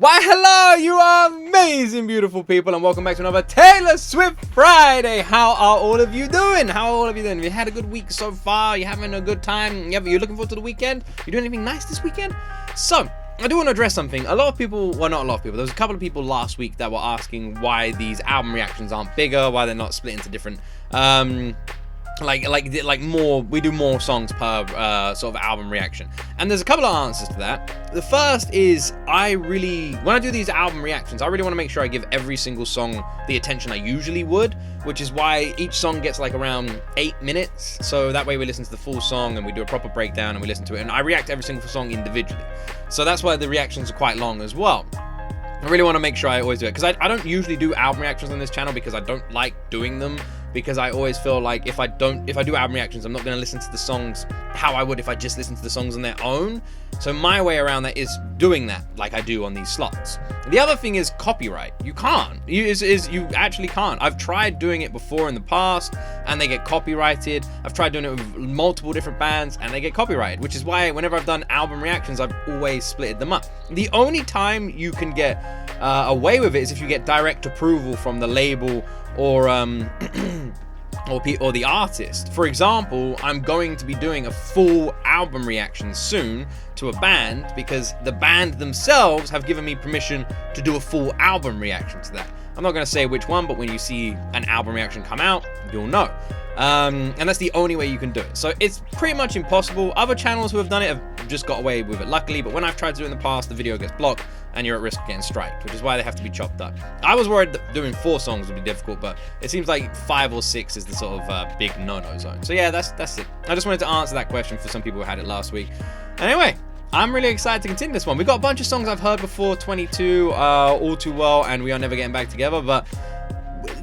Why, hello, you amazing, beautiful people, and welcome back to another Taylor Swift Friday. How are all of you doing? Have you had a good week so far? You having a good time? You're looking forward to the weekend? You doing anything nice this weekend? So, I do want to address something. A lot of people, well, not a lot of people, there was a couple of people last week that were asking why these album reactions aren't bigger, why they're not split into different, like more, we do more songs per sort of album reaction. And there's a couple of answers to that. The first is when I do these album reactions, I really want to make sure I give every single song the attention I usually would, which is why each song gets like around 8 minutes. So that way we listen to the full song and we do a proper breakdown and we listen to it. And I react to every single song individually. So that's why the reactions are quite long as well. I really want to make sure I always do it, because I don't usually do album reactions on this channel because I don't like doing them, because I always feel like if I do album reactions, I'm not going to listen to the songs how I would if I just listened to the songs on their own. So my way around that is doing that like I do on these slots. The other thing is copyright. You can't. You actually can't. I've tried doing it before in the past and they get copyrighted. I've tried doing it with multiple different bands and they get copyrighted, which is why whenever I've done album reactions, I've always splitted them up. The only time you can get away with it is if you get direct approval from the label or the artist. For example, I'm going to be doing a full album reaction soon to a band because the band themselves have given me permission to do a full album reaction to that. I'm not going to say which one, but when you see an album reaction come out, you'll know. And that's the only way you can do it. So it's pretty much impossible. Other channels who have done it have just got away with it, luckily, but when I've tried to do it in the past, the video gets blocked and you're at risk of getting striked, which is why they have to be chopped up. I was worried that doing 4 songs would be difficult, but it seems like 5 or 6 is the sort of big no-no zone. So yeah, that's it. I just wanted to answer that question for some people who had it last week. Anyway, I'm really excited to continue this one. We've got a bunch of songs I've heard before, 22, All Too Well, and We Are Never Getting Back Together, but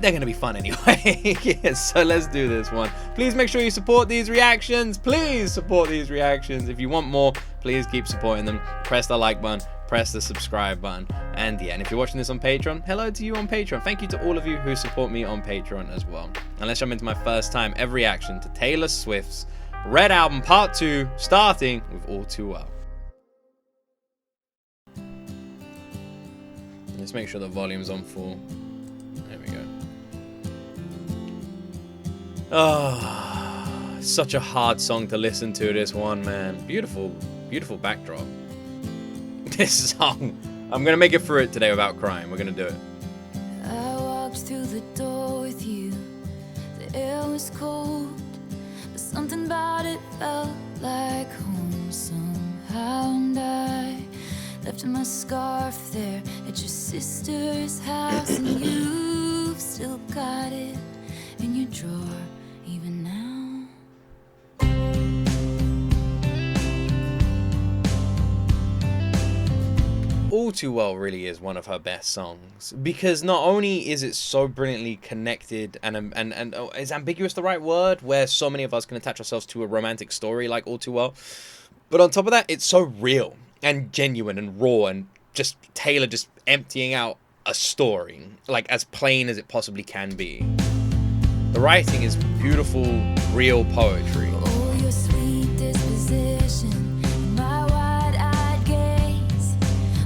they're going to be fun anyway. Yes, so let's do this one. Please make sure you support these reactions. Please support these reactions. If you want more, please keep supporting them. Press the like button, press the subscribe button, and yeah, and if you're watching this on Patreon, hello to you on Patreon. Thank you to all of you who support me on Patreon as well. And let's jump into my first time ever reaction to Taylor Swift's Red Album Part 2, starting with All Too Well. Let's make sure the volume's on full. There we go. Oh, such a hard song to listen to, this one, man. Beautiful, beautiful backdrop. This song, I'm gonna make it through it today without crying. We're gonna do it. I walked through the door with you. The air was cold, but something about it felt like home somehow. And I left my scarf there at your sister's house, and you've still got it in your drawer even now. All Too Well really is one of her best songs, because not only is it so brilliantly connected and is ambiguous the right word, where so many of us can attach ourselves to a romantic story like All Too Well, but on top of that, it's so real and genuine and raw, and just Taylor just emptying out a story like as plain as it possibly can be. The writing is beautiful, real poetry. Oh, your sweet disposition and my wide-eyed gaze.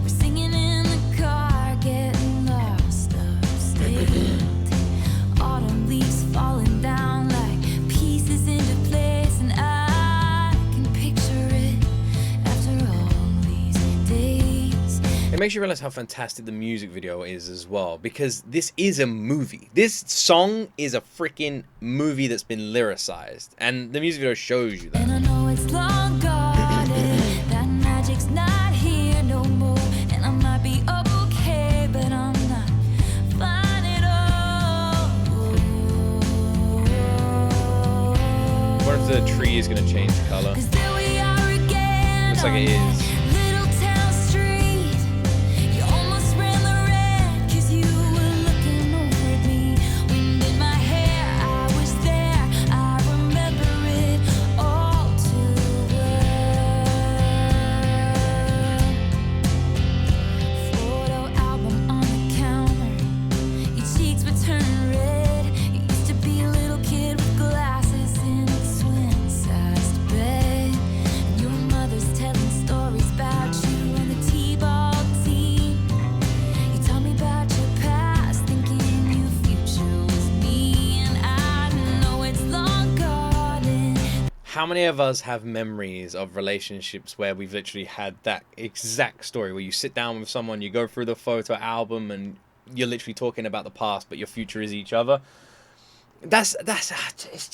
We're singing in the car, getting lost upstate. Autumn leaves falling down like pieces into place, and I can picture it after all these days. It makes you realize how fantastic the music video is as well, because this is a movie. This song is a freaking movie that's been lyricized, and the music video shows you that. And I know it's long gone, and that magic's not here no more. And I might be okay, but I'm not fine at all. What if the tree is going to change color? 'Cause there we are again. Looks like it is. Little town street. You almost ran the red 'cause you were looking over at me. Wind in my hair, I was there. I remember it all too well. Photo album on the counter. Your cheeks were turning red. You used to be a little kid with glasses in a twin-sized bed. And your mother's telling stories how many of us have memories of relationships where we've literally had that exact story, where you sit down with someone, you go through the photo album, and you're literally talking about the past, but your future is each other? It's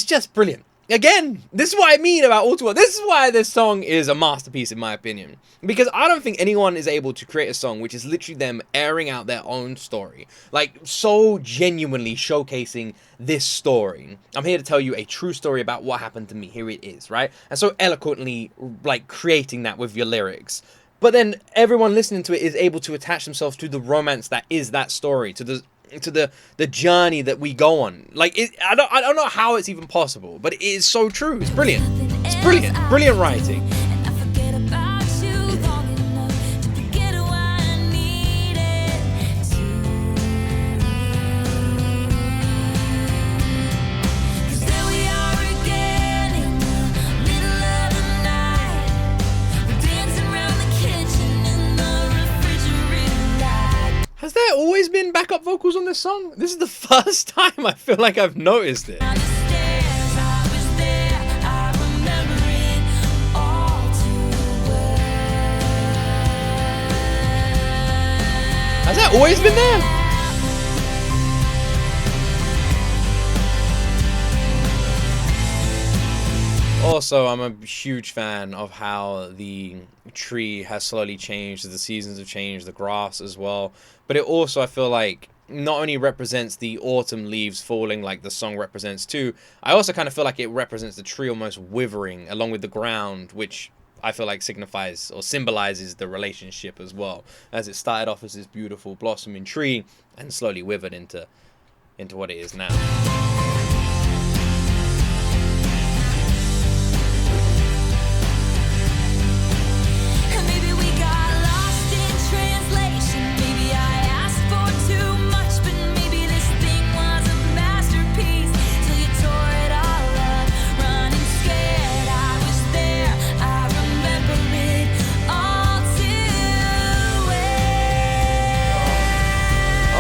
just brilliant. Again, this is what I mean about All-Too-Well. This is why this song is a masterpiece, in my opinion. Because I don't think anyone is able to create a song which is literally them airing out their own story. Like, so genuinely showcasing this story. I'm here to tell you a true story about what happened to me. Here it is, right? And so eloquently, like, creating that with your lyrics. But then everyone listening to it is able to attach themselves to the romance that is that story, to the journey that we go on. Like, I don't know how it's even possible, but it is so true. It's brilliant. It's brilliant. Brilliant writing. Has there always been backup vocals on this song? This is the first time I feel like I've noticed it. Has that always been there? Also, I'm a huge fan of how the tree has slowly changed as the seasons have changed, the grass as well. But it also, I feel like, not only represents the autumn leaves falling like the song represents too, I also kind of feel like it represents the tree almost withering along with the ground, which I feel like signifies or symbolizes the relationship as well, as it started off as this beautiful blossoming tree and slowly withered into what it is now.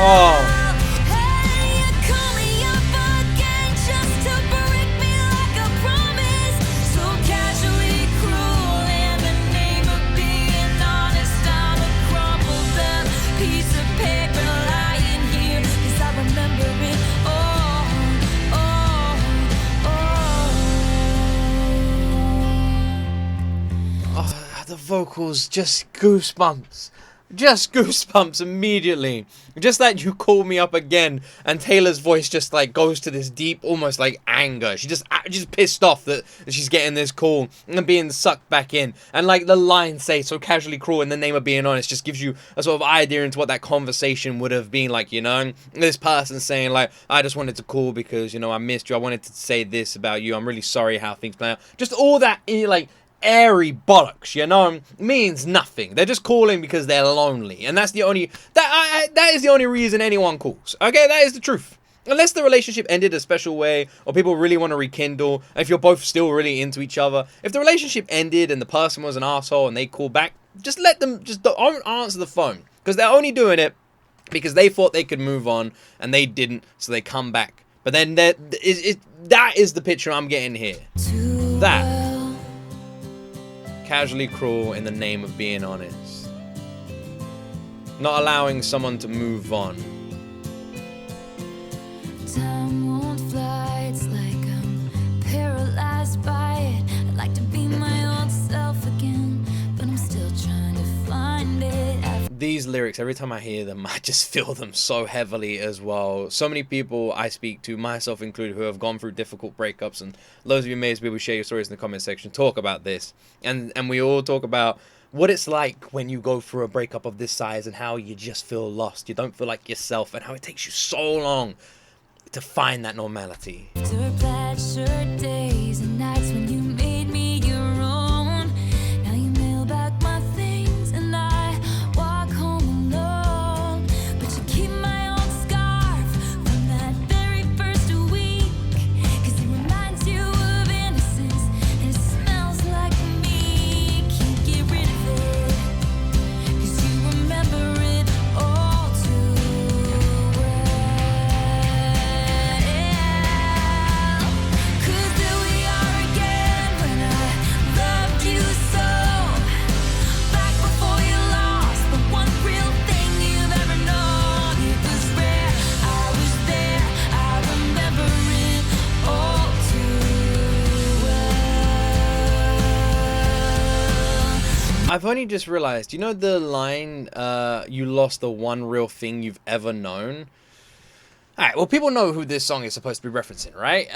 Oh. The vocals, just goosebumps. Just goosebumps immediately. Just that you call me up again, and Taylor's voice just like goes to this deep, almost like anger. She's just pissed off that she's getting this call and being sucked back in. And like the lines say, so casually cruel in the name of being honest, just gives you a sort of idea into what that conversation would have been like, you know? This person saying like, I just wanted to call because, you know, I missed you. I wanted to say this about you. I'm really sorry how things play out. Just all that, like, airy bollocks, you know, means nothing. They're just calling because they're lonely, and that's the only that is the only reason anyone calls. Okay, that is the truth. Unless the relationship ended a special way, or people really want to rekindle, if you're both still really into each other, if the relationship ended and the person was an asshole and they call back, just let them, just don't answer the phone, because they're only doing it because they thought they could move on and they didn't, so they come back. But then that is the picture I'm getting here. That. Casually cruel in the name of being honest. Not allowing someone to move on. Time won't fly, it's like I'm paralyzed by it. I'd like to be my old self again, but I'm still trying to find it. These lyrics, every time I hear them, I just feel them so heavily as well. So many people I speak to, myself included, who have gone through difficult breakups, and loads of you may be able to share your stories in the comment section, talk about this. And we all talk about what it's like when you go through a breakup of this size and how you just feel lost. You don't feel like yourself, and how it takes you so long to find that normality. After plaid shirt days and nights when you made me your own, now you mail back my things and I walk home alone. But you keep my old scarf from that very first week, 'cause it reminds you of innocence and it smells like me. Can't get rid of it, 'cause you remember it all too well. 'Cause there I've only just realized, you know the line, you lost the one real thing you've ever known? Alright, well, people know who this song is supposed to be referencing, right?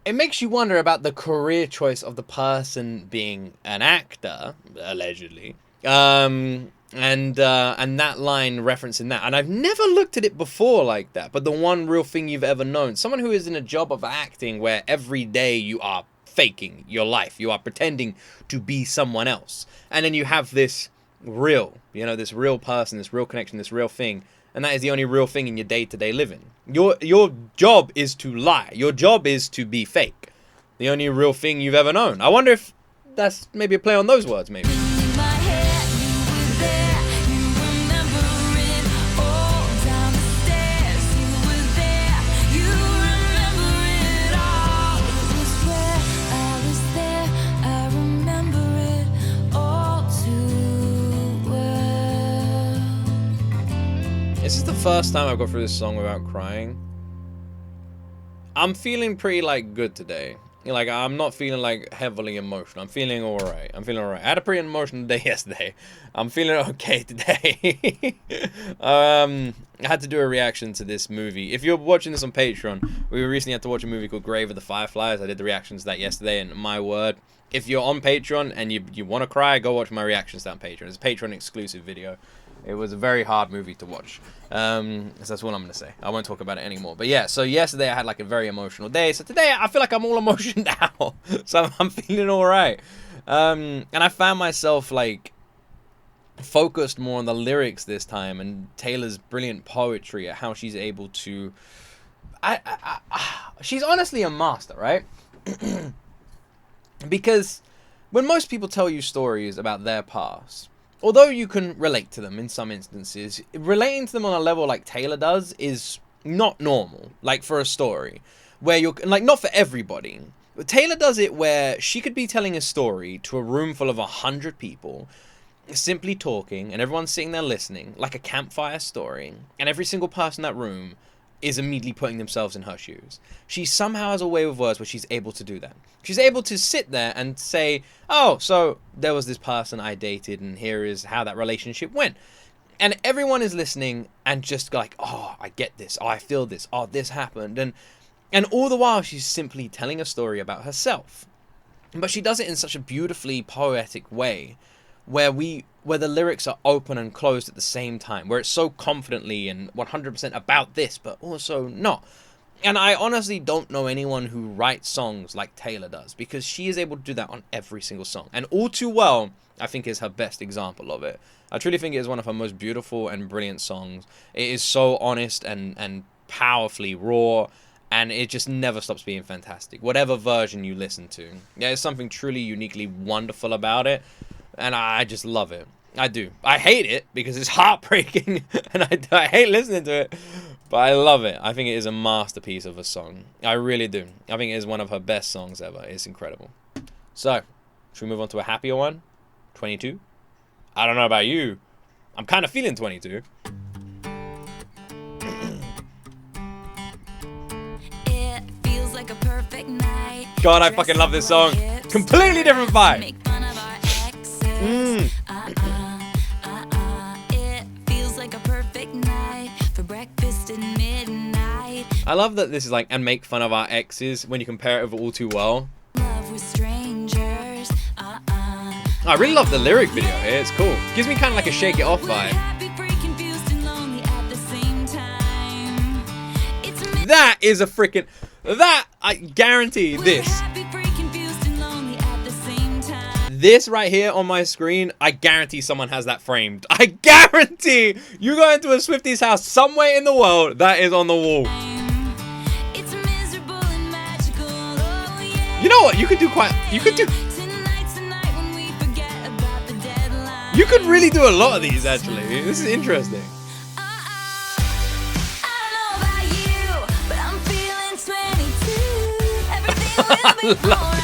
It makes you wonder about the career choice of the person being an actor, allegedly. And that line referencing that. And I've never looked at it before like that, but the one real thing you've ever known. Someone who is in a job of acting where every day you are faking your life. You are pretending to be someone else. And then you have this real, this real person, this real connection, this real thing. And that is the only real thing in your day-to-day living. Your job is to lie. Your job is to be fake. The only real thing you've ever known. I wonder if that's maybe a play on those words, maybe. This is the first time I've got through this song without crying. I'm feeling pretty, good today. I'm not feeling, heavily emotional. I'm feeling alright. I had a pretty emotional day yesterday. I'm feeling okay today. I had to do a reaction to this movie. If you're watching this on Patreon, we recently had to watch a movie called Grave of the Fireflies. I did the reactions to that yesterday, and my word, if you're on Patreon and you want to cry, go watch my reactions to that on Patreon. It's a Patreon exclusive video. It was a very hard movie to watch. So that's what I'm going to say. I won't talk about it anymore. But yeah, so yesterday I had a very emotional day. So today I feel like I'm all emotioned out. So I'm feeling all right. And I found myself focused more on the lyrics this time and Taylor's brilliant poetry at how she's able to... she's honestly a master, right? Because when most people tell you stories about their past... Although you can relate to them in some instances, relating to them on a level like Taylor does is not normal, for a story. Where you're, not for everybody. But Taylor does it where she could be telling a story to a room full of 100 people, simply talking, and everyone's sitting there listening, like a campfire story, and every single person in that room is immediately putting themselves in her shoes. She somehow has a way with words where she's able to do that. She's able to sit there and say, oh, so there was this person I dated and here is how that relationship went. And everyone is listening and just oh, I get this. Oh, I feel this. Oh, this happened. And all the while she's simply telling a story about herself. But she does it in such a beautifully poetic way where the lyrics are open and closed at the same time, where it's so confidently and 100% about this, but also not. And I honestly don't know anyone who writes songs like Taylor does, because she is able to do that on every single song. And All Too Well, I think, is her best example of it. I truly think it is one of her most beautiful and brilliant songs. It is so honest and powerfully raw, and it just never stops being fantastic, whatever version you listen to. There's something truly uniquely wonderful about it. And I just love it. I do. I hate it because it's heartbreaking and I hate listening to it. But I love it. I think it is a masterpiece of a song. I really do. I think it is one of her best songs ever. It's incredible. So, should we move on to a happier one? 22? I don't know about you. I'm kind of feeling 22. It feels like a perfect night. God, I fucking love this song. Completely different vibe. It feels like a perfect night for breakfast at midnight. I love that this is and make fun of our exes when you compare it with All Too Well. Love with strangers. I really love the lyric video here. It's cool. Gives me kind of a Shake It Off vibe. Happy, free, confused, and lonely at the same time. It's That is a freaking... That, I guarantee this. happy, free, confused, and lonely at the same time. This right here on my screen, I guarantee someone has that framed. I guarantee you go into a Swifties house somewhere in the world, that is on the wall. It's miserable and magical. Oh, yeah. You know what? You could do... Tonight's the night when we forget about the deadline. You could really do a lot of these, actually. This is interesting. I love love it.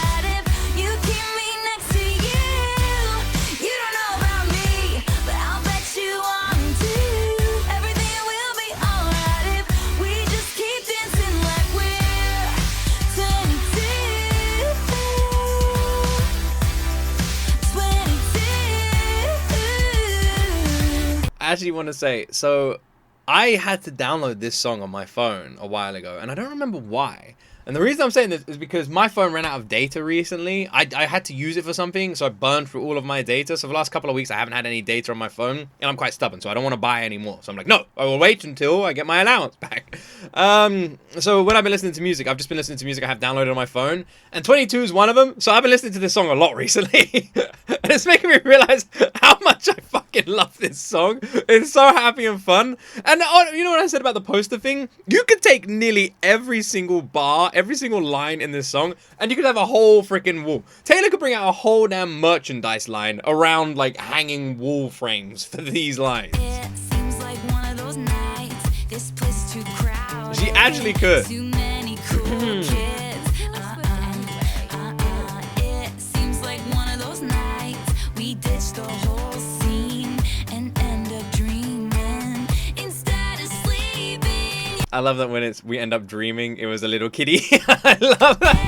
I actually want to say, so I had to download this song on my phone a while ago, and I don't remember why. And the reason I'm saying this is because my phone ran out of data recently. I had to use it for something, so I burned through all of my data. So for the last couple of weeks, I haven't had any data on my phone, and I'm quite stubborn, so I don't want to buy any more. So I'm like, no, I will wait until I get my allowance back. So when I've been listening to music, I've just been listening to music I have downloaded on my phone, and 22 is one of them. So I've been listening to this song a lot recently, and it's making me realize how much I fucking love this song. It's so happy and fun. And you know what I said about the poster thing? You could take nearly every single bar, every single line in this song, and you could have a whole freaking wall. Taylor could bring out a whole damn merchandise line around like hanging wall frames for these lines. It seems like one of those nights. This place too crowded. She actually could. Too many cool kids. It seems like one of those nights. We ditch the whole scene and end up dreaming instead of sleeping. I love that when we end up dreaming, it was a little kitty. I love that.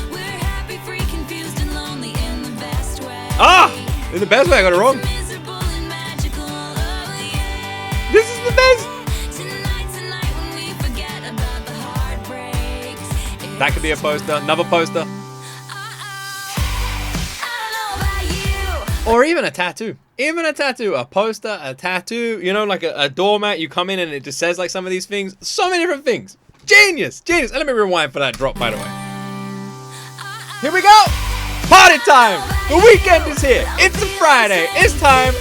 We're happy, free, confused, and lonely in the best way. Ah! In the best way, I got it wrong. Miserable and magical, oh yeah. This is the best. Tonight when we forget about the heartbreaks. That could be a poster, another poster, I don't know about you. or even a tattoo. Even a tattoo, a poster, a tattoo, you know, like a doormat. You come in and it just says like some of these things. So many different things. Genius, genius. And let me rewind for that drop, by the way. Here we go. Party time. The weekend is here. It's a Friday. It's time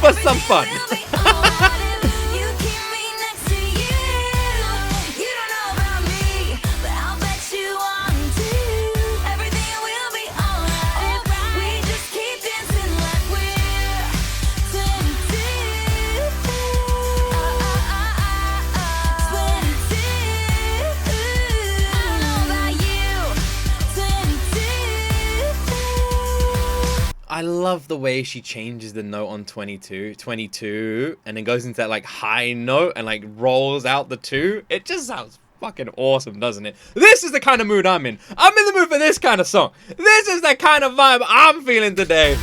for some fun. You keep me next to you. You don't know about me, but I'll bet you want to. Everything will be alright. We just keep dancing like we're 22. 22. I don't know about you. 22. I love the way she changes the note on 22, 22, and then goes into that like high note and like rolls out the 2. It just sounds fucking awesome, doesn't it? This is the kind of mood I'm in. I'm in the mood for this kind of song. This is the kind of vibe I'm feeling today.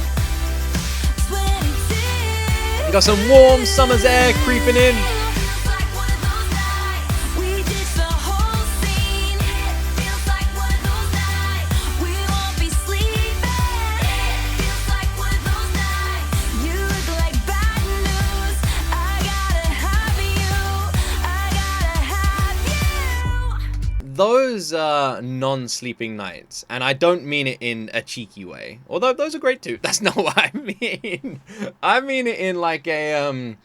22. Got some warm summer's air creeping in. Feels like one of those nights. We ditch the whole scene. It feels like one of those nights. We won't be sleeping. It feels like one of those nights. You look like bad news. I gotta have you. I gotta have you. Those non-sleeping nights, and I don't mean it in a cheeky way, although those are great too. That's not what I mean. I mean it in like a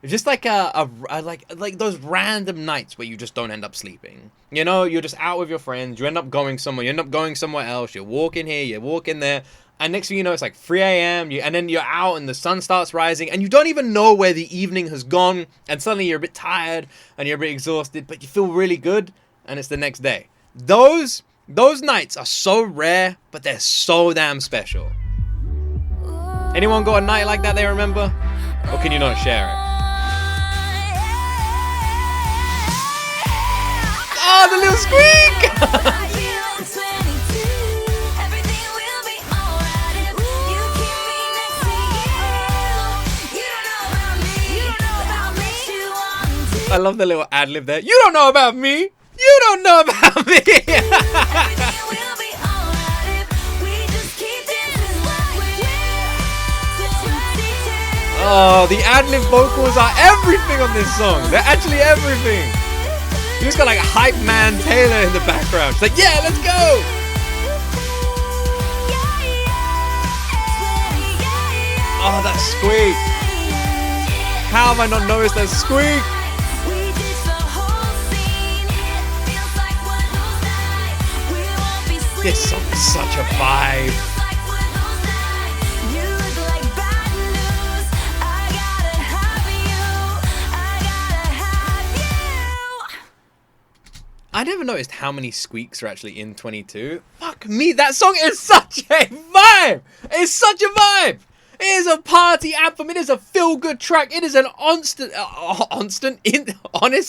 just like a like those random nights where you just don't end up sleeping. You know, you're just out with your friends, you end up going somewhere, you end up going somewhere else, you're walking here, you're walking there, and next thing you know, it's like 3 a.m. And then you're out and the sun starts rising, and you don't even know where the evening has gone, and suddenly you're a bit tired and you're a bit exhausted, but you feel really good, and it's the next day. Those nights are so rare, but they're so damn special. Anyone got a night like that they remember? Or can you not share it? Oh, the little squeak! I love the little ad-lib there. You don't know about me! You don't know about me! Oh, the ad-lib vocals are everything on this song. They're actually everything. You just got like a hype man Taylor in the background. She's like, yeah, let's go! Oh, that squeak. How have I not noticed that squeak? This song is such a vibe. I never noticed how many squeaks are actually in 22. Fuck me, that song is such a vibe! It's such a vibe! It is a party anthem. It is a feel-good track. It is an honest. I was gonna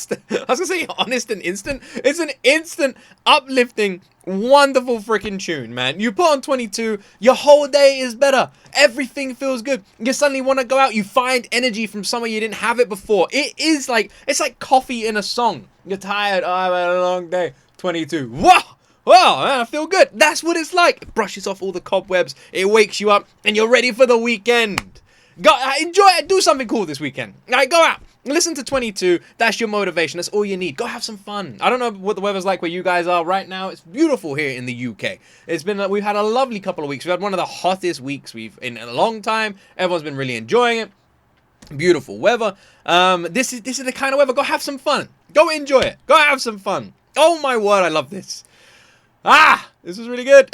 say honest and instant. It's an instant, uplifting, wonderful freaking tune, man. You put on 22, your whole day is better. Everything feels good. You suddenly want to go out. You find energy from somewhere you didn't have it before. It's like coffee in a song. You're tired. Oh, I've had a long day. 22. Whoa! Wow, man, I feel good. That's what it's like. It brushes off all the cobwebs. It wakes you up, and you're ready for the weekend. Go, enjoy it. Do something cool this weekend. Like, go out. Listen to 22. That's your motivation. That's all you need. Go have some fun. I don't know what the weather's like where you guys are right now. It's beautiful here in the UK. We've had a lovely couple of weeks. We've had one of the hottest weeks we've in a long time. Everyone's been really enjoying it. Beautiful weather. This is the kind of weather. Go have some fun. Go enjoy it. Go have some fun. Oh my word, I love this. This was really good.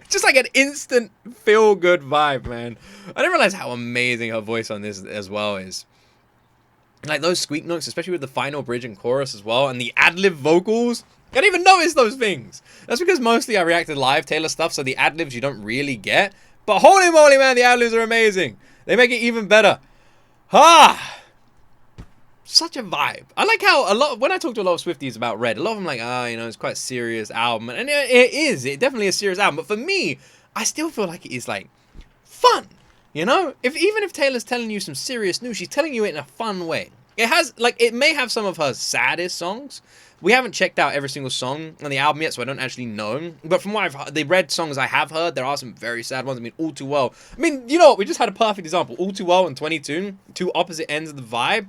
Just like an instant feel-good vibe, man. I didn't realize how amazing her voice on this as well is. Like those squeak notes, especially with the final bridge and chorus as well, and the ad-lib vocals. I didn't even notice those things. That's because mostly I reacted live Taylor stuff, so the ad-libs you don't really get. But holy moly, man, the ad-libs are amazing. They make it even better. Such a vibe. I like how when I talk to a lot of Swifties about Red, a lot of them like, it's quite a serious album. And it is. It definitely is a serious album. But for me, I still feel like it is like fun. You know? Even if Taylor's telling you some serious news, she's telling you it in a fun way. It may have some of her saddest songs. We haven't checked out every single song on the album yet, so I don't actually know. But from what the Red songs I have heard, there are some very sad ones. I mean, All Too Well. I mean, you know what? We just had a perfect example. All Too Well and 22. Two opposite ends of the vibe.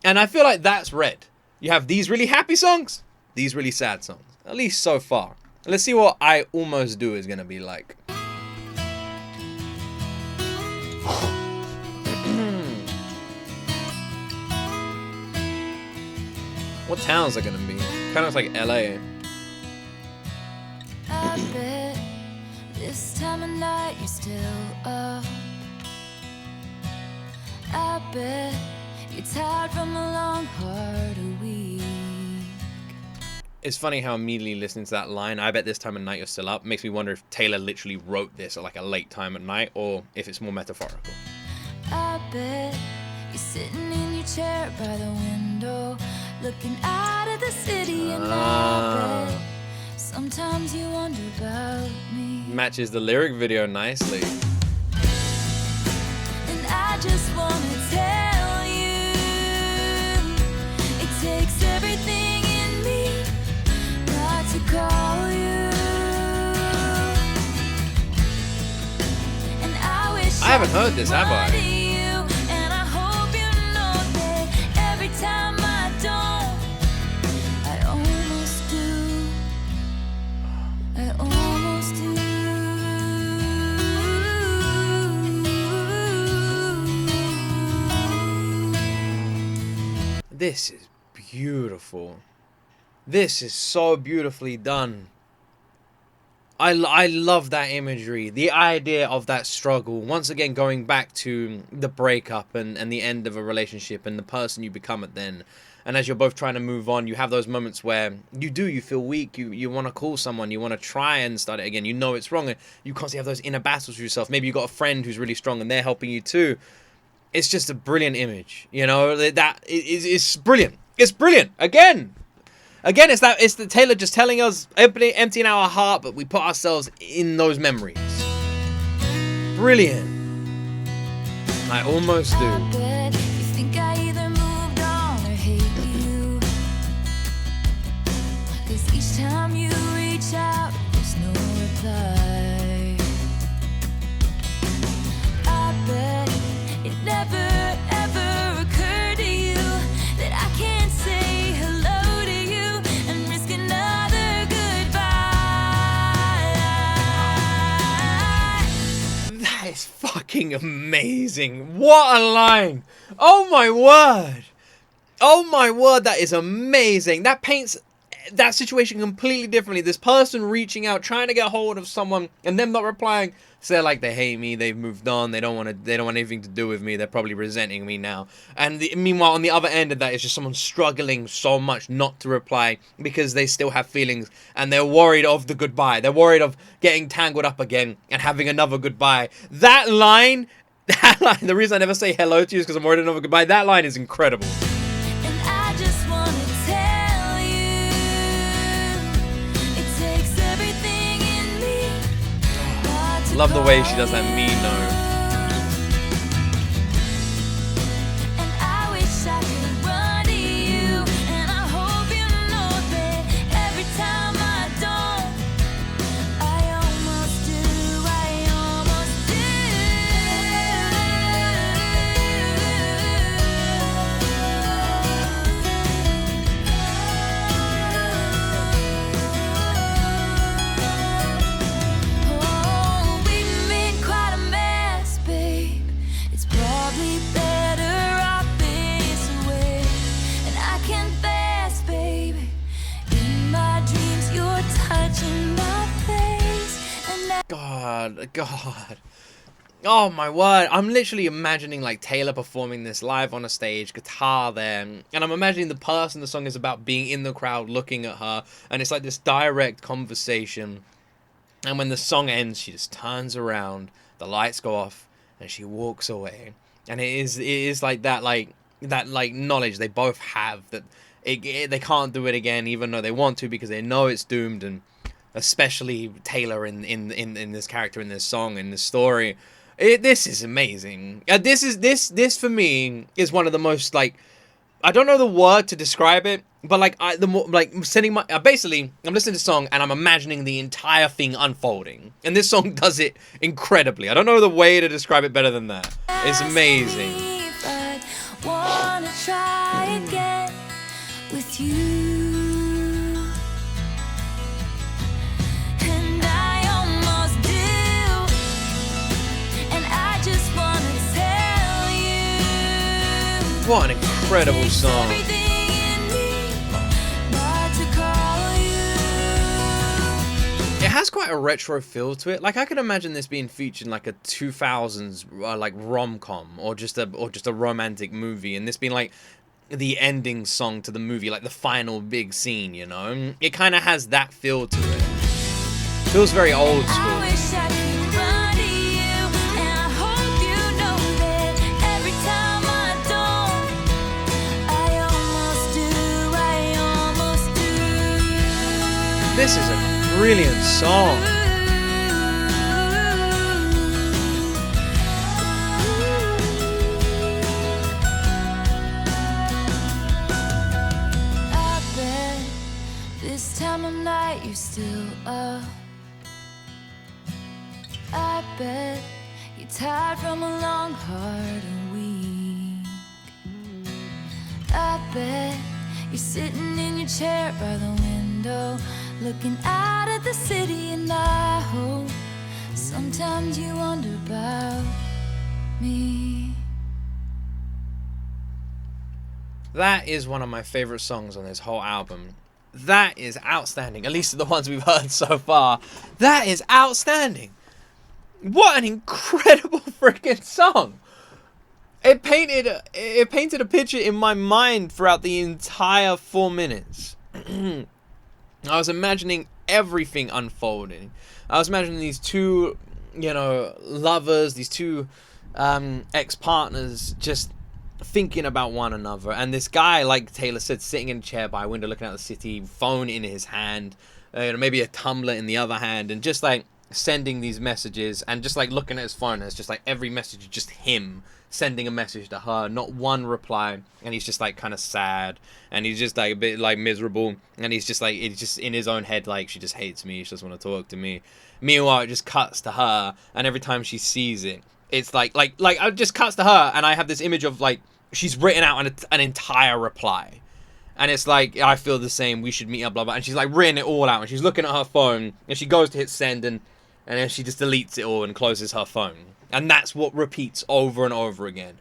And I feel like that's Red. You have these really happy songs, these really sad songs. At least so far. Let's see what I Almost Do is going to be like. What towns are going to be? Kind of like LA. I bet this time of night you're still up. I bet you're tired from a long, hard week. It's funny how immediately listening to that line, I bet this time of night you're still up, makes me wonder if Taylor literally wrote this at like a late time at night or if it's more metaphorical. I bet you're sitting in your chair by the window, looking out at the city, and I bet sometimes you wonder about me. Matches the lyric video nicely. And I just wanna tell you, it takes everything in me not to call you. And I wish I haven't heard this, have I? And I hope you know that every time I don't, I almost do. I almost do. This is beautiful. This is so beautifully done. I love that imagery. The idea of that struggle. Once again, going back to the breakup and the end of a relationship and the person you become at then. And as you're both trying to move on, you have those moments where you feel weak. You want to call someone. You want to try and start it again. You know it's wrong. And you constantly have those inner battles with yourself. Maybe you've got a friend who's really strong and they're helping you too. It's just a brilliant image. You know, it's brilliant. It's brilliant. Again, it's the Taylor just telling us, emptying our heart, but we put ourselves in those memories. Brilliant. I almost do. I bet you think I either moved on or hate you. 'Cause each time you reach out, there's no reply. I bet it never ever occurred to you that I can't say hello to you and risk another goodbye. That is fucking amazing. What a line. Oh my word. Oh my word, that is amazing. That paints that situation completely differently. This person reaching out, trying to get hold of someone, and them not replying. say like they hate me, they've moved on, they don't want anything to do with me, they're probably resenting me now. And meanwhile, on the other end of that is just someone struggling so much not to reply because they still have feelings and they're worried of the goodbye. They're worried of getting tangled up again and having another goodbye. That line, the reason I never say hello to you is because I'm worried of another goodbye. That line is incredible. And I just wanna tell you, it takes everything in me not to Love the way she call does that mean note. And I wish I could run to you, and I hope you know that every time I don't, I almost do, I almost do. Oh, we made quite a mess, babe. It's probably better off this way. And I confess, baby, in my dreams you're touching my face. And I God. Oh my word. I'm literally imagining like Taylor performing this live on a stage, guitar there, and I'm imagining the person the song is about being in the crowd looking at her, and it's like this direct conversation. And when the song ends, she just turns around, the lights go off, and she walks away. And it is like that knowledge they both have that they can't do it again, even though they want to, because they know it's doomed. And especially Taylor in this character, in this song, in this story, this is amazing. This for me is one of the most, like, I don't know the word to describe it, but like I'm listening to the song and I'm imagining the entire thing unfolding, and this song does it incredibly. I don't know the way to describe it better than that. It's amazing. if I'd wanna try again with you. And I almost do. And I just wanna tell you, What an incredible takes song. everything in me not to call you. It has quite a retro feel to it. Like, I could imagine this being featured in like a 2000s like rom-com or just a romantic movie, and this being like the ending song to the movie, like the final big scene, you know? It kind of has that feel to it. Feels very old I school. wish I could run to you, and I hope you know that every time I don't, I almost do, I almost do. This is a brilliant song. I bet this time of night you're still up. I bet you're tired from a long, hard week. I bet you're sitting in your chair by the window, looking out at the city, and I hope sometimes you wonder about me. That is one of my favorite songs on this whole album. That is outstanding. At least the ones we've heard so far. That is outstanding. What an incredible freaking song. It painted a picture in my mind throughout the entire 4 minutes. I was imagining everything unfolding. I was imagining these two, lovers, these two ex-partners just thinking about one another, and this guy, like Taylor said, sitting in a chair by a window looking at the city, phone in his hand, maybe a tumbler in the other hand, and just like sending these messages, and just like looking at his phone, and it's just like every message is just him sending a message to her, not one reply, and he's just like kind of sad, and he's just like a bit like miserable, and he's just like, it's just in his own head, like, she just hates me, she doesn't want to talk to me. Meanwhile, it just cuts to her, and every time she sees it, it's like it just cuts to her, and I have this image of like she's written out an entire reply, and it's like, I feel the same, we should meet up, blah blah, and she's like written it all out, and she's looking at her phone, and she goes to hit send, and then she just deletes it all and closes her phone, and that's what repeats over and over again.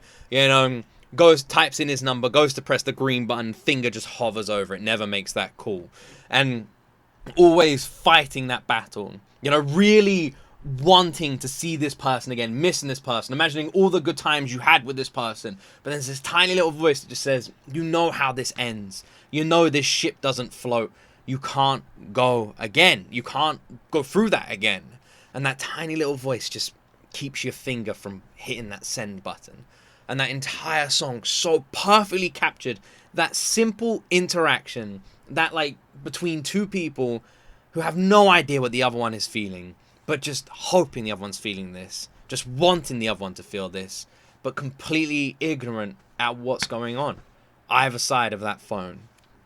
Types in his number, goes to press the green button, finger just hovers over it, never makes that call, and always fighting that battle. Really wanting to see this person again, missing this person, imagining all the good times you had with this person. But there's this tiny little voice that just says, you know how this ends. You know this ship doesn't float. You can't go again. You can't go through that again. And that tiny little voice just keeps your finger from hitting that send button. And that entire song so perfectly captured that simple interaction that, like, between two people who have no idea what the other one is feeling, but just hoping the other one's feeling this, just wanting the other one to feel this, but completely ignorant at what's going on either side of that phone.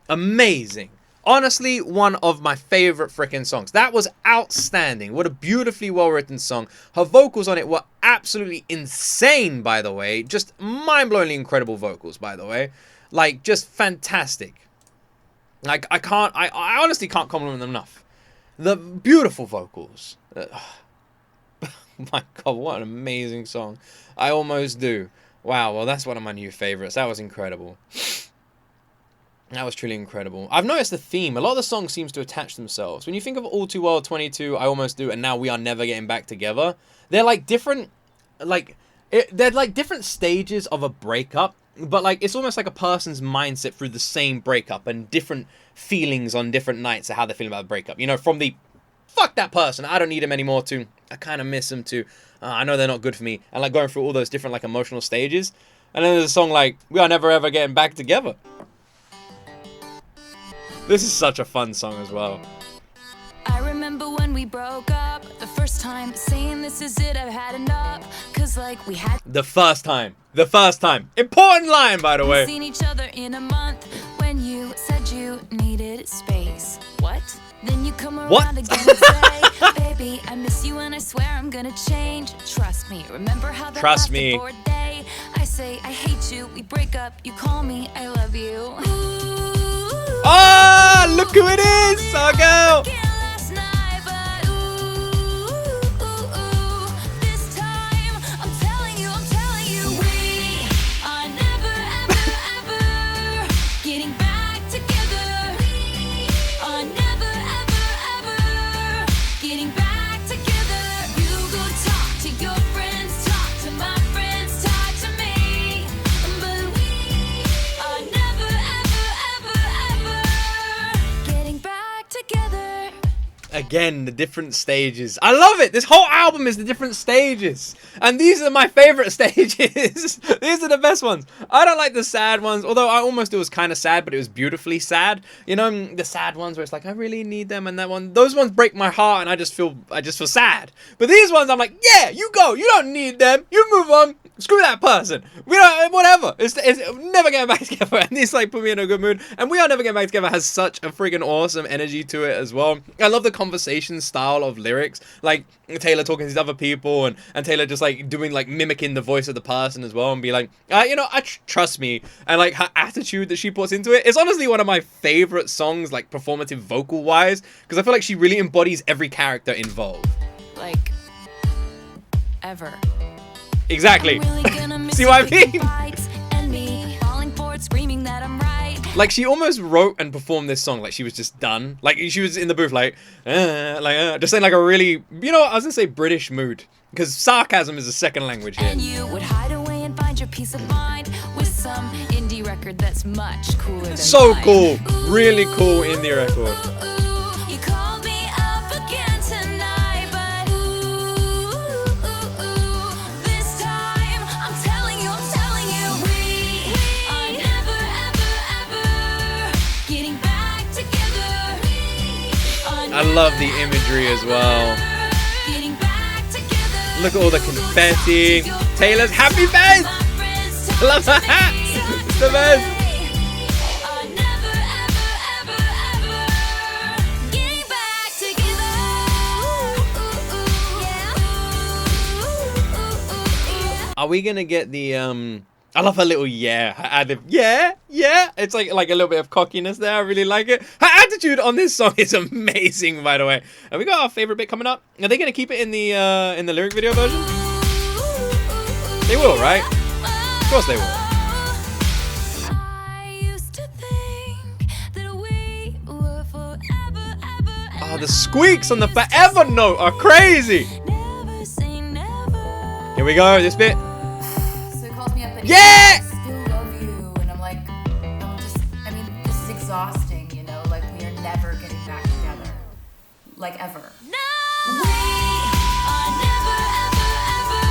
Amazing. Honestly, one of my favorite freaking songs. That was outstanding. What a beautifully well-written song. Her vocals on it were absolutely insane, by the way. Just mind-blowingly incredible vocals, by the way. Like, just fantastic. Like, I honestly can't compliment them enough. The beautiful vocals. My God, what an amazing song. I almost do. Wow, well, that's one of my new favorites. That was incredible. That was truly incredible. I've noticed the theme. A lot of the songs seems to attach themselves. When you think of All Too Well, 22, I Almost Do, and Now We Are Never Getting Back Together, they're like different, they're like different stages of a breakup, but like it's almost like a person's mindset through the same breakup and different feelings on different nights of how they're feeling about the breakup. You know, from the fuck that person, I don't need him anymore, to I kind of miss him, to I know they're not good for me, and like going through all those different like emotional stages. And then there's a song like We Are Never Ever Getting Back Together. This is such a fun song as well. I remember when we broke up, the first time, saying this is it, I've had enough. Cause like we had The first time. Important line, by the way. seen each other in a month when you said you needed space. What? Then you come around again and say, baby, I miss you and I swear I'm gonna change. Trust me. Remember how that Trust last me. bored day? I say I hate you, we break up, you call me, I love you. Ooh. Oh, look who it is, our girl. Again, the different stages. I love it. This whole album is the different stages. And these are my favorite stages. These are the best ones. I don't like the sad ones. Although I almost, it was kind of sad, but it was beautifully sad. You know, the sad ones where it's like, I really need them. And that one, those ones break my heart and I just feel sad. But these ones, I'm like, yeah, you go. You don't need them. You move on. Screw that person. We don't, whatever. It's never getting back together. And these like put me in a good mood. And We Are Never Getting Back Together has such a freaking awesome energy to it as well. I love the conversation style of lyrics. Like Taylor talking to these other people and Taylor just like doing like mimicking the voice of the person as well and be like, you know, trust me. And like her attitude that she puts into it. It's honestly one of my favorite songs, like performative vocal wise. Because I feel like she really embodies every character involved. Like, ever. Exactly. Really See what I mean? Like she almost wrote and performed this song like she was just done. Like she was in the booth just saying like a really, you know, I was gonna say British mood. Because sarcasm is a second language here. And you would hide away and find your peace of mind with some indie record that's much cooler than So mine. cool. Really cool indie record. You called me up again tonight, but this time I'm telling you, we are never, ever getting back together. I love the imagery as well. Getting back together. Look at all the confetti. Taylor's happy face. I love her hat. It's the best. Are we gonna get the I love her little yeah. Her ad-lib, yeah. It's like a little bit of cockiness there. I really like it. Her attitude on this song is amazing, by the way. And we got our favorite bit coming up. Are they gonna keep it in the lyric video version? They will, right? Of course they will. Oh, the squeaks on the forever note are crazy. Here we go, this bit. So he calls me up and Yeah! he's like, I still love you. And I'm like, this is exhausting, you know? Like, we are never getting back together. Like, ever. We are never, ever, ever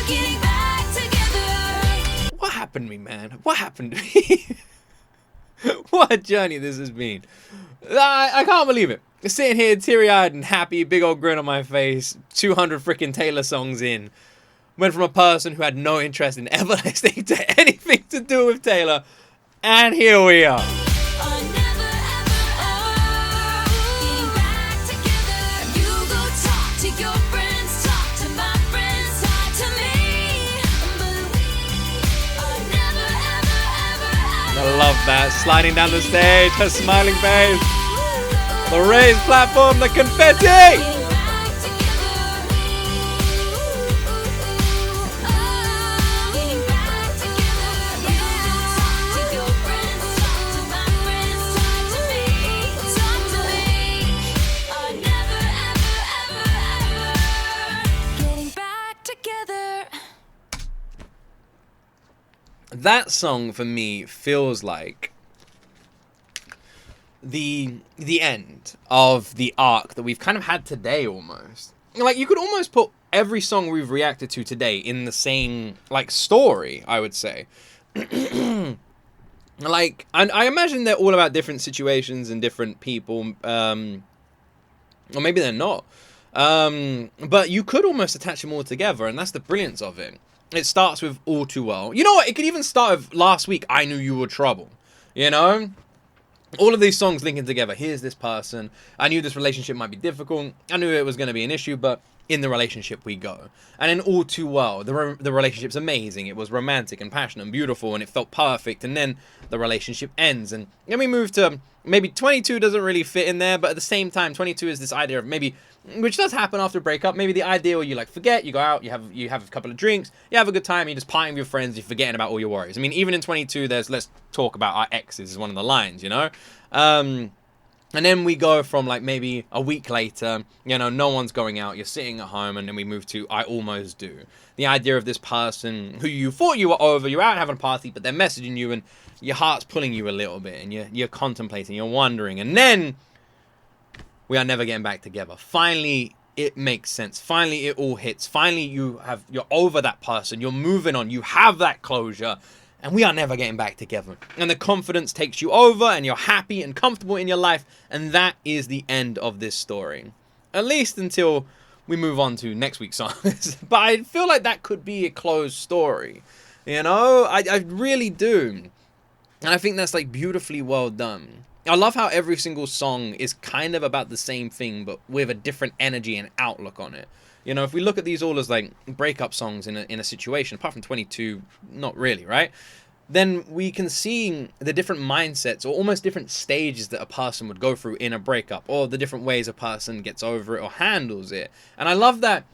getting back together. What happened to me, man? What happened to me? What a journey this has been. I can't believe it. Sitting here teary-eyed and happy, big old grin on my face, 200 freaking Taylor songs in. Went from a person who had no interest in ever listening to anything to do with Taylor, and here we are. Are never, ever, ever getting back together. You go talk to your friends, talk to my friends, talk to me. But we are never, ever, ever, I love that. Sliding down the stage, her smiling face. The raised platform, the confetti! getting back together. Getting back together. You go talk to your friends, talk to my friends, talk to me, talk to me. Are never, ever, ever, ever getting back together. That song for me feels like the end of the arc that we've kind of had today almost. Like, you could almost put every song we've reacted to today in the same, like, story, I would say. Like, I imagine they're all about different situations and different people, or maybe they're not. But you could almost attach them all together, and that's the brilliance of it. It starts with All Too Well. You know what? It could even start with last week, I Knew You Were Trouble. You know? All of these songs linking together. Here's this person. I knew this relationship might be difficult. I knew it was going to be an issue, but in the relationship we go. And in All Too Well, the relationship's amazing. It was romantic and passionate and beautiful, and it felt perfect. And then the relationship ends. And then we move to maybe 22 doesn't really fit in there, but at the same time, 22 is this idea of maybe, which does happen after a breakup, maybe the idea where you like forget, you go out, you have a couple of drinks, you have a good time, you're just partying with your friends, you're forgetting about all your worries. I mean, even in 22, there's let's talk about our exes is one of the lines, you know? And then we go from like maybe a week later, you know, no one's going out, you're sitting at home, and then we move to I Almost Do. The idea of this person who you thought you were over, you're out having a party, but they're messaging you and your heart's pulling you a little bit, and you're contemplating, you're wondering, and then we are never getting back together. Finally, it makes sense. Finally, it all hits. Finally, you're over that person, you're moving on, you have that closure, and we are never getting back together. And the confidence takes you over, and you're happy and comfortable in your life, and that is the end of this story. At least until we move on to next week's songs. But I feel like that could be a closed story. You know? I really do. And I think that's like beautifully well done. I love how every single song is kind of about the same thing, but with a different energy and outlook on it. You know, if we look at these all as like breakup songs in a situation, apart from 22, not really, right? Then we can see the different mindsets or almost different stages that a person would go through in a breakup, or the different ways a person gets over it or handles it. And I love that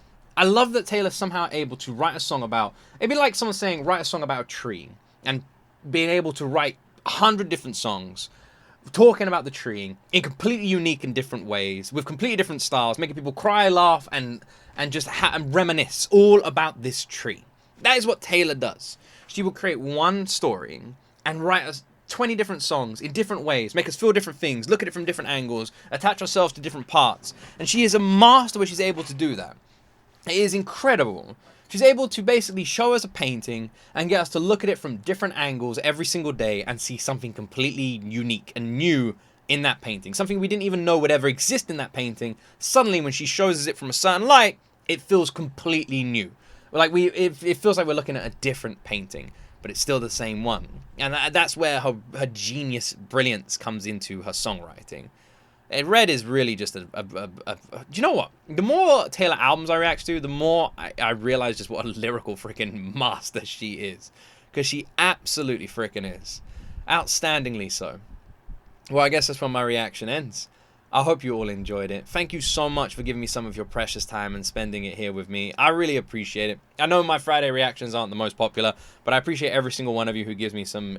Taylor's somehow able to write a song about, it'd be like someone saying, write a song about a tree, and being able to write 100 different songs talking about the tree in completely unique and different ways, with completely different styles, making people cry, laugh, and just and reminisce all about this tree. That is what Taylor does. She will create one story and write us 20 different songs in different ways, make us feel different things, look at it from different angles, attach ourselves to different parts. And she is a master where she's able to do that. It is incredible. She's able to basically show us a painting and get us to look at it from different angles every single day and see something completely unique and new in that painting. Something we didn't even know would ever exist in that painting. Suddenly, when she shows us it from a certain light, it feels completely new. Like it feels like we're looking at a different painting, but it's still the same one. And that's where her genius brilliance comes into her songwriting. And Red is really just do you know what? The more Taylor albums I react to, the more I realize just what a lyrical freaking master she is. Because she absolutely freaking is. Outstandingly so. Well, I guess that's when my reaction ends. I hope you all enjoyed it. Thank you so much for giving me some of your precious time and spending it here with me. I really appreciate it. I know my Friday reactions aren't the most popular, but I appreciate every single one of you who gives me some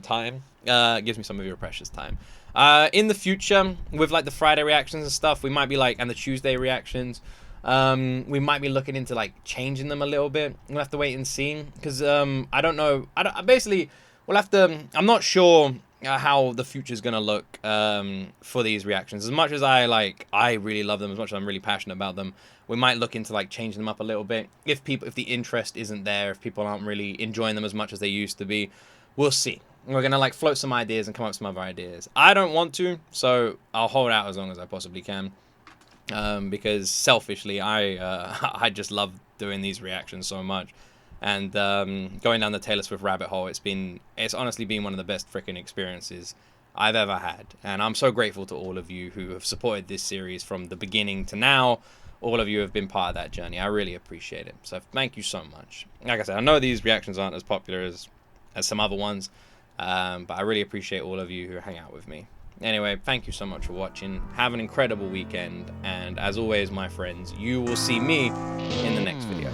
time, gives me some of your precious time. In the future, with like the Friday reactions and stuff, we might be like, and the Tuesday reactions, We might be looking into like changing them a little bit. We'll have to wait and see, because I don't know. Basically, we'll have to. I'm not sure how the future's gonna look for these reactions. As much as I really love them, as much as I'm really passionate about them, we might look into like changing them up a little bit. If the interest isn't there, if people aren't really enjoying them as much as they used to be, we'll see. We're gonna like float some ideas and come up with some other ideas. I don't want to, so I'll hold out as long as I possibly can. Because selfishly, I just love doing these reactions so much, and going down the Taylor Swift rabbit hole, it's honestly been one of the best freaking experiences I've ever had, and I'm so grateful to all of you who have supported this series from the beginning to now. All of you have been part of that journey. I really appreciate it. So thank you so much. Like I said, I know these reactions aren't as popular as some other ones, but I really appreciate all of you who hang out with me. Anyway, thank you so much for watching. Have an incredible weekend. And as always, my friends, you will see me in the next video.